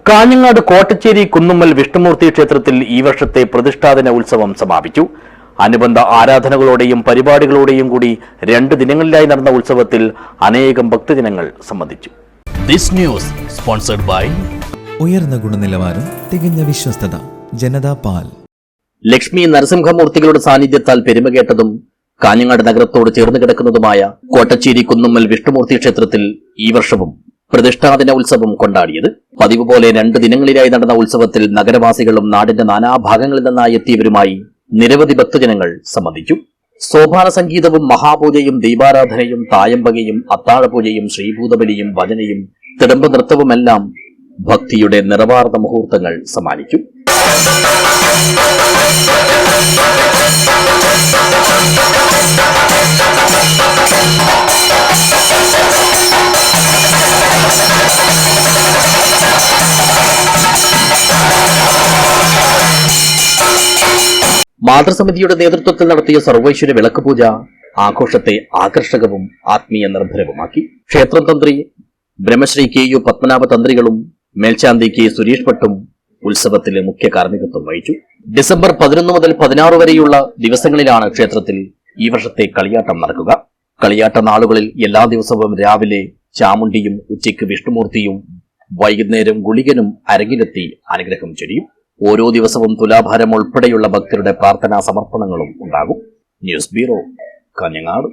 കാഞ്ഞങ്ങാട് കോട്ടച്ചേരി കുന്നുമ്മൽ വിഷ്ണുമൂർത്തി ക്ഷേത്രത്തിൽ ഈ വർഷത്തെ പ്രതിഷ്ഠാദിന ഉത്സവം സമാപിച്ചു. അനുബന്ധ ആരാധനകളോടെയും പരിപാടികളോടെയും കൂടി 2 ദിനങ്ങളിലായി നടന്ന ഉത്സവത്തിൽ അനേകം ഭക്തജനങ്ങൾ സംബന്ധിച്ചു. ഉയർന്ന ഗുണനിലവാരം, തികഞ്ഞ വിശ്വസ്തത, ജനതാ പാൽ. ലക്ഷ്മി നരസിംഹമൂർത്തികളുടെ സാന്നിധ്യത്താൽ പെരുമകേട്ടതും കാഞ്ഞങ്ങാട് നഗരത്തോട് ചേർന്ന് കിടക്കുന്നതുമായ കോട്ടച്ചേരി കുന്നുമ്മൽ വിഷ്ണുമൂർത്തി ക്ഷേത്രത്തിൽ ഈ വർഷവും പ്രതിഷ്ഠാദിന ഉത്സവം കൊണ്ടാടിയത്. പതിവ് പോലെ 2 ദിനങ്ങളിലായി നടന്ന ഉത്സവത്തിൽ നഗരവാസികളും നാടിന്റെ നാനാഭാഗങ്ങളിൽ നിന്നായി എത്തിയവരുമായി നിരവധി ഭക്തജനങ്ങൾ സംബന്ധിച്ചു. സോപാന സംഗീതവും മഹാപൂജയും ദീപാരാധനയും തായമ്പകയും അത്താഴപൂജയും ശ്രീഭൂതബലിയും ഭജനയും തിടമ്പ് നൃത്തവുമെല്ലാം ഭക്തിയുടെ നിറവാർന്ന മുഹൂർത്തങ്ങൾ സമ്മാനിച്ചു. മാതൃസമിതിയുടെ നേതൃത്വത്തിൽ നടത്തിയ സർവൈശ്വര്യ വിളക്കുപൂജ ആഘോഷത്തെ ആകർഷകവും ആത്മീയ നിർഭരവുമാക്കി. ക്ഷേത്രം തന്ത്രി ബ്രഹ്മശ്രീ KU പത്മനാഭ തന്ത്രികളും മേൽശാന്തി K സുരേഷ് ഭട്ടും ഉത്സവത്തിലെ മുഖ്യ കാർമ്മികത്വം വഹിച്ചു. ഡിസംബർ 11 മുതൽ 16 വരെയുള്ള ദിവസങ്ങളിലാണ് ക്ഷേത്രത്തിൽ ഈ വർഷത്തെ കളിയാട്ടം നടക്കുക. കളിയാട്ട നാളുകളിൽ എല്ലാ ദിവസവും രാവിലെ ചാമുണ്ടിയും ഉച്ചയ്ക്ക് വിഷ്ണുമൂർത്തിയും വൈകുന്നേരം ഗുളികനും അരങ്ങിലെത്തി അനുഗ്രഹം ചൊരിയും. ഓരോ ദിവസവും തുലാഭാരം ഉൾപ്പെടെയുള്ള ഭക്തരുടെ പ്രാർത്ഥനാ സമർപ്പണങ്ങളും ഉണ്ടാകും. News bureau, Kanhangad.